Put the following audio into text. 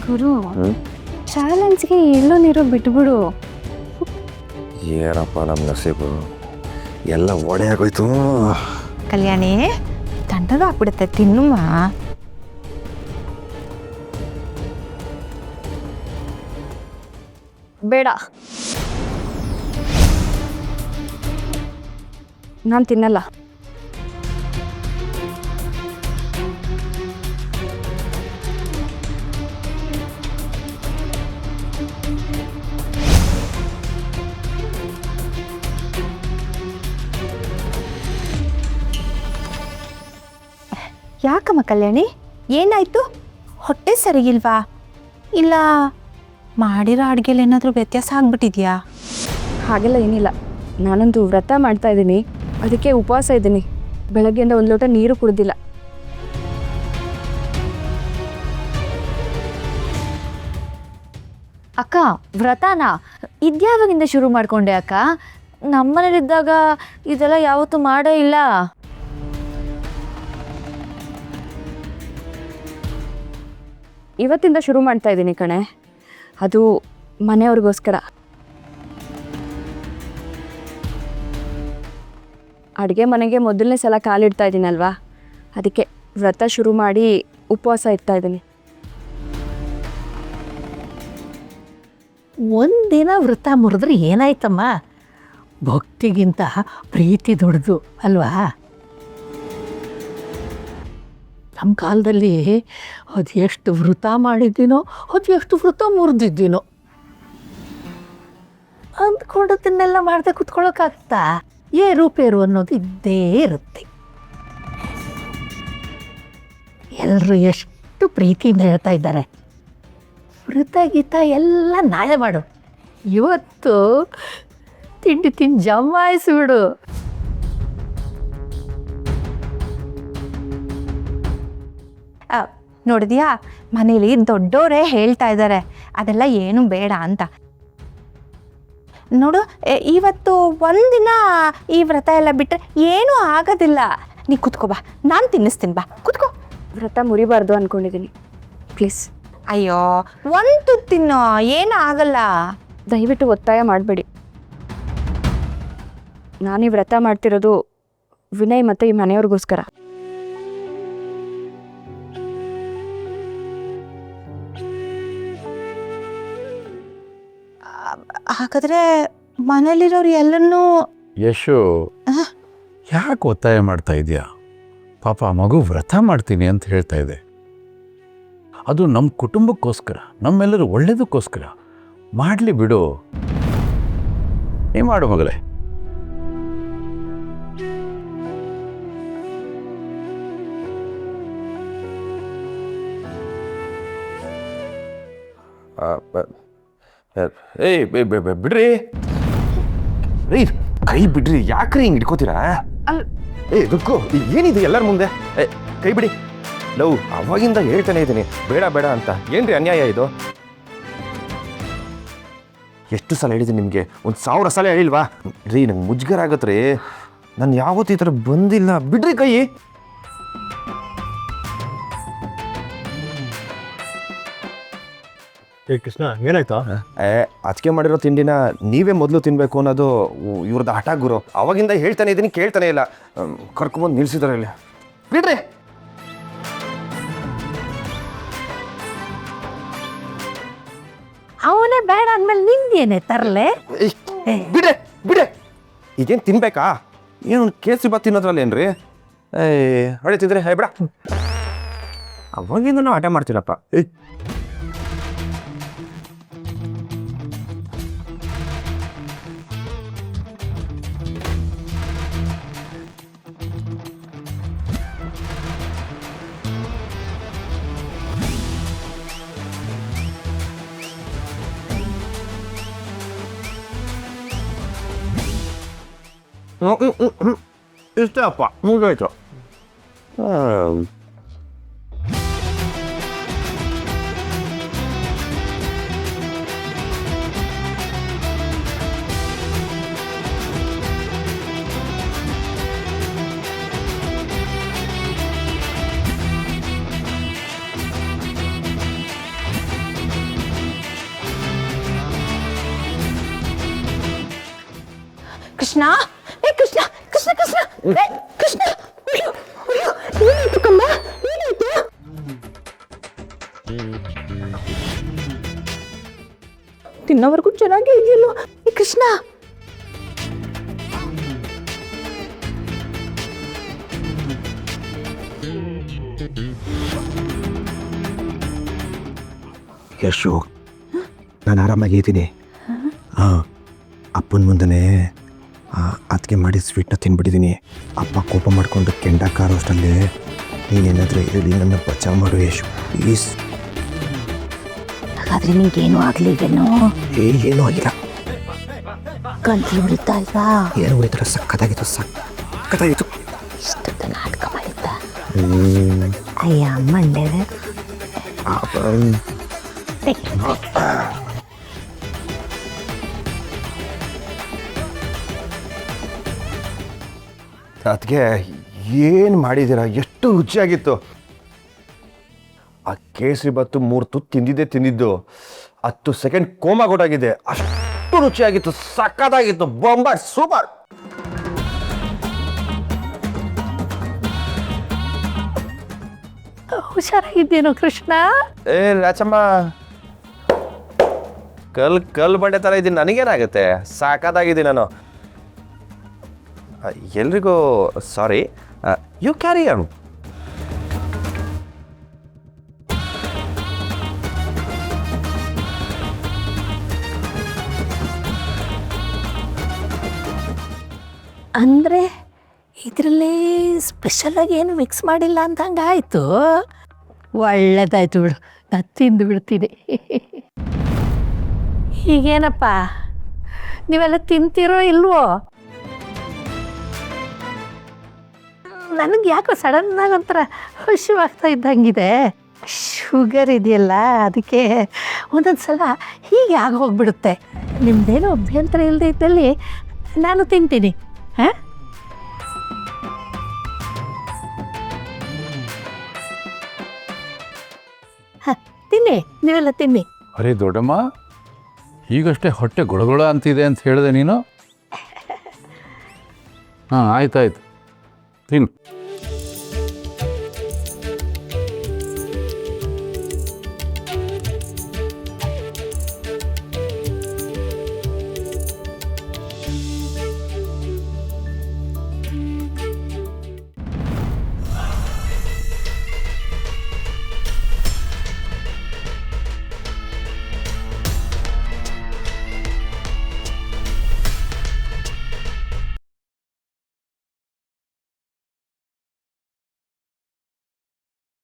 ಗುರು ಚಾಲೆಂಜ್ಗೆ ಎಳ್ಳು ನೀರು ಬಿಟ್ಬಿಡು. ಏನಪ್ಪ ನಮ್ಮ ನಸೀಬು ಎಲ್ಲ ಒಡೆ ಆಗೋಯ್ತು. ಕಲ್ಯಾಣಿ ತಣ್ಣಗ ಆಗ್ಬಿಡುತ್ತೆ, ತಿನ್ನುವ. ಬೇಡ, ನಾನು ತಿನ್ನಲ್ಲ. ಯಾಕಮ್ಮ ಕಲ್ಯಾಣಿ, ಏನಾಯ್ತು? ಹೊಟ್ಟೆ ಸರಿಗಿಲ್ವಾ? ಇಲ್ಲ ಮಾಡಿರೋ ಅಡುಗೆಲಿ ಏನಾದರೂ ವ್ಯತ್ಯಾಸ ಆಗ್ಬಿಟ್ಟಿದ್ಯಾ? ಹಾಗೆಲ್ಲ ಏನಿಲ್ಲ, ನಾನೊಂದು ವ್ರತ ಮಾಡ್ತಾ ಇದ್ದೀನಿ, ಅದಕ್ಕೆ ಉಪವಾಸ ಇದ್ದೀನಿ. ಬೆಳಗ್ಗೆಯಿಂದ ಒಂದು ಲೋಟ ನೀರು ಕುಡ್ದಿಲ್ಲ. ಅಕ್ಕ ವ್ರತನ ಇದ್ಯಾವಾಗಿಂದ ಶುರು ಮಾಡ್ಕೊಂಡೆ ಅಕ್ಕ? ನಮ್ಮನೇಲಿದ್ದಾಗ ಇದೆಲ್ಲ ಯಾವತ್ತೂ ಮಾಡೇ ಇಲ್ಲ. ಇವತ್ತಿಂದ ಶುರು ಮಾಡ್ತಾ ಇದ್ದೀನಿ ಕಣೆ, ಅದು ಮನೆಯವ್ರಿಗೋಸ್ಕರ. ಅಡುಗೆ ಮನೆಗೆ ಮೊದಲನೇ ಸಲ ಕಾಲಿಡ್ತಾ ಇದ್ದೀನಲ್ವಾ, ಅದಕ್ಕೆ ವ್ರತ ಶುರು ಮಾಡಿ ಉಪವಾಸ ಇರ್ತಾ ಇದ್ದೀನಿ. ಒಂದಿನ ವ್ರತ ಮುರಿದ್ರೆ ಏನಾಯ್ತಮ್ಮ? ಭಕ್ತಿಗಿಂತ ಪ್ರೀತಿ ದೊಡ್ಡದು ಅಲ್ವಾ? ನಮ್ಮ ಕಾಲದಲ್ಲಿ ಅದು ಎಷ್ಟು ವ್ರತ ಮಾಡಿದ್ದೀನೋ, ಅದು ಎಷ್ಟು ವ್ರತ ಮುರಿದಿದ್ದೀನೋ. ಅಂದ್ಕೊಂಡದನ್ನೆಲ್ಲ ಮಾಡದೆ ಕುತ್ಕೊಳ್ಳೋಕ್ಕಾಗ್ತಾ? ಏರುಪೇರು ಅನ್ನೋದು ಇದ್ದೇ ಇರುತ್ತೆ. ಎಲ್ಲರೂ ಎಷ್ಟು ಪ್ರೀತಿಯಿಂದ ಹೇಳ್ತಾ ಇದ್ದಾರೆ, ವ್ರತ ಗೀತ ಎಲ್ಲ ನಾಳೆ ಮಾಡು, ಇವತ್ತು ತಿಂಡಿ ತಿಂದು ಜಮಾಯಿಸ್ಬಿಡು. ನೋಡಿದ್ಯಾ, ಮನೇಲಿ ದೊಡ್ಡವರೇ ಹೇಳ್ತಾ ಇದ್ದಾರೆ ಅದೆಲ್ಲ ಏನು ಬೇಡ ಅಂತ. ನೋಡು, ಇವತ್ತು ಒಂದಿನ ಈ ವ್ರತ ಎಲ್ಲ ಬಿಟ್ಟರೆ ಏನೂ ಆಗೋದಿಲ್ಲ. ನೀ ಕುತ್ಕೋ ಬಾ, ನಾನು ತಿನ್ನಿಸ್ತೀನಿ, ಬಾ ಕುತ್ಕೋ. ವ್ರತ ಮುರಿಬಾರ್ದು ಅಂದ್ಕೊಂಡಿದ್ದೀನಿ, ಪ್ಲೀಸ್. ಅಯ್ಯೋ, ಒಂದು ತಿನ್ನೋ, ಏನೂ ಆಗಲ್ಲ. ದಯವಿಟ್ಟು ಒತ್ತಾಯ ಮಾಡಬೇಡಿ. ನಾನೀ ವ್ರತ ಮಾಡ್ತಿರೋದು ವಿನಯ್ ಮತ್ತು ಈ ಮನೆಯವ್ರಿಗೋಸ್ಕರ. ಹಾಗಾದರೆ ಮನೇಲಿರೋರು ಎಲ್ಲನೂ ಯಶು, ಯಾಕೆ ಒತ್ತಾಯ ಮಾಡ್ತಾ ಇದೆಯಾ? ಪಾಪ ಮಗು ವ್ರತ ಮಾಡ್ತೀನಿ ಅಂತ ಹೇಳ್ತಾ ಇದೆ. ಅದು ನಮ್ಮ ಕುಟುಂಬಕ್ಕೋಸ್ಕರ, ನಮ್ಮೆಲ್ಲರೂ ಒಳ್ಳೇದಕ್ಕೋಸ್ಕರ. ಮಾಡಲಿ ಬಿಡು, ನೀ ಮಾಡು ಮಗಳೇ. ಏಯ್ ಬಿಡ್ರಿ ರೀ, ಕೈ ಬಿಡ್ರಿ, ಯಾಕ್ರಿ ಹಿಂಗೆ ಇಟ್ಕೋತೀರಾ? ದುಡ್ಕು ಏನಿದೆ ಎಲ್ಲರ ಮುಂದೆ? ಕೈ ಬಿಡಿ. ಲವ್ ಅವಾಗಿಂದ ಹೇಳ್ತಾನೆ ಇದ್ದೀನಿ ಬೇಡ ಬೇಡ ಅಂತ. ಏನ್ರಿ ಅನ್ಯಾಯ ಇದು? ಎಷ್ಟು ಸಲ ಹೇಳಿದ್ದೀನಿ ನಿಮಗೆ? 1000 ಸಲ ಹೇಳಿಲ್ವಾ ರೀ? ನಂಗೆ ಮುಜ್ಗರ ಆಗತ್ತೆ ರೀ, ನಾನು ಯಾವತ್ತೂ ಈ ಥರ ಬಂದಿಲ್ಲ. ಬಿಡ್ರಿ ಕೈ. ಕೃಷ್ಣ, ಏನಾಯ್ತಾ? ಅದಕ್ಕೆ ಮಾಡಿರೋ ತಿಂಡಿನ ನೀವೇ ಮೊದಲು ತಿನ್ನಬೇಕು ಅನ್ನೋದು ಇವ್ರದ್ದು ಹಠ ಗುರು. ಅವಾಗಿಂದ ಹೇಳ್ತಾನೆ ಇದ್ದೀನಿ, ಕೇಳ್ತಾನೆ ಇಲ್ಲ. ಕರ್ಕೊಂಬಂದು ನಿಲ್ಸಿದಾರೆ ಇಲ್ಲಿ. ಬಿಡ್ರಿ. ಅವನೇ ಬೇಡ ಅಂದಮೇಲೆ ನಿಂದೇನೆ ತರಲೆ? ಬಿಡೆ ಬಿಡೆ. ಈಗೇನು ತಿನ್ಬೇಕಾ? ಏನು ಕೇಸರಿ ಬಾತ್ ತಿನ್ನೋದ್ರಲ್ಲಿ ಏನ್ರಿ? ಹೊಡಿತಿದ್ರೆ ಬಿಡ. ಅವಾಗಿಂದ ನಾವು ಹಠ ಮಾಡ್ತೀರಪ್ಪ. ಇಷ್ಟೇ ಅಪ್ಪ, ಮುಗಿದೋಯ್ತು. ಕೃಷ್ಣ ಏ ಕೃಷ್ಣ ಕೃಷ್ಣ ಕೃಷ್ಣ ಏ ಕೃಷ್ಣ ಅಯ್ಯೋ, ಅಯ್ಯೋ, ಏನಾಯ್ತು ಕಮ್ಮ ಏನಾಯ್ತು ತಿನ್ನೋವರೆಗೂ ಚೆನ್ನಾಗೇ ಇದೆಯಲ್ಲೋ ಏ ಕೃಷ್ಣ ಯಶು ನಾನು ಆರಾಮಾಗಿದ್ದೀನಿ ಹಾಂ ಅಪ್ಪನ ಮುಂದೆ ಅದಕ್ಕೆ ಮಾಡಿ ಸ್ವೀಟ್ನ ತಿನ್ಬಿಟ್ಟಿದ್ದೀನಿ ಅಪ್ಪ ಕೋಪ ಮಾಡಿಕೊಂಡು ಕೆಂಡ ಕಾರೋಷ್ಟಲ್ಲಿ ನೀನೇನಾದರೂ ಹೇಳಿ ನನ್ನ ಬಚಾವ್ ಮಾಡು ಯಶು ಪ್ಲೀಸ್ ಹಾಗಾದ್ರೆ ನಿಂಗೇನು ಆಗ್ಲಿಲ್ವೇನೋ ಏನೂ ಆಗಿಲ್ಲ ಗಂಟ್ಲು ಉಳಿತಾ ಇಲ್ವಾ ಏನು ಹೋಯ್ತರ ಸಕ್ಕತ್ತಾಗಿತ್ತು ಇಷ್ಟೊತ್ತ ನಾಟಕ ಮಾಡಿದ್ದ ಅಯ್ಯ ಮಂಡೆ ಅದಕ್ಕೆ ಏನು ಮಾಡಿದ್ದೀರಾ ಎಷ್ಟು ರುಚಿಯಾಗಿತ್ತು ಆ ಕೇಸರಿ ಬತ್ತು 3 ತುತ್ತು ತಿಂದಿದ್ದು 10 ಸೆಕೆಂಡ್ ಕೋಮಾ ಕೊಟ್ಟಾಗಿದೆ ಅಷ್ಟು ರುಚಿಯಾಗಿತ್ತು ಸಕ್ಕತ್ತಾಗಿತ್ತು ಬೊಂಬಾಟ್ ಸೂಪರ್ ಹುಷಾರಾಗಿದ್ದೇನೋ ಕೃಷ್ಣ. ಏ ರಾಚಮ್ಮ ಕಲ್ ಬಂಡೆ ಥರ ಇದ್ದೀನಿ ನನಗೇನಾಗುತ್ತೆ ಸಾಕಾದಾಗಿದ್ದೀನಿ ನಾನು ಎಲ್ರಿಗೂ ಸಾರಿ ಯು ಕ್ಯಾರಿ ಆನ್ ಅಂದರೆ ಇದರಲ್ಲೇ ಸ್ಪೆಷಲಾಗಿ ಏನು ಮಿಕ್ಸ್ ಮಾಡಿಲ್ಲ ಅಂತ ಹಂಗಾಯ್ತು. ಒಳ್ಳೇದಾಯ್ತು ಬಿಡು, ನಾನು ತಿಂದು ಬಿಡ್ತೀನಿ. ಹೀಗೇನಪ್ಪ ನೀವೆಲ್ಲ ತಿಂತೀರೋ ಇಲ್ವೋ? ನನಗೆ ಯಾಕೋ ಸಡನ್ನಾಗಿ ಒಂಥರ ಹಸಿವಾಗ್ತಾ ಇದ್ದಂಗಿದೆ. ಶುಗರ್ ಇದೆಯಲ್ಲ ಅದಕ್ಕೆ ಒಂದೊಂದು ಸಲ ಹೀಗೆ ಆಗೋಗ್ಬಿಡುತ್ತೆ. ನಿಮ್ಮದೇನೋ ಅಭ್ಯಂತರ ಇಲ್ಲದೆ ಇದ್ದಲ್ಲಿ ನಾನು ತಿಂತೀನಿ. ಹಾಂ ತಿನ್ನಿ, ನೀವೆಲ್ಲ ತಿನ್ನಿ. ಅರೆ ದೊಡ್ಡಮ್ಮ, ಈಗಷ್ಟೇ ಹೊಟ್ಟೆ ಗೊಳಗೊಳ ಅಂತಿದೆ ಅಂತ ಹೇಳಿದೆ ನೀನು. ಹಾಂ ಆಯ್ತಾಯ್ತು ತಿನ್ನು.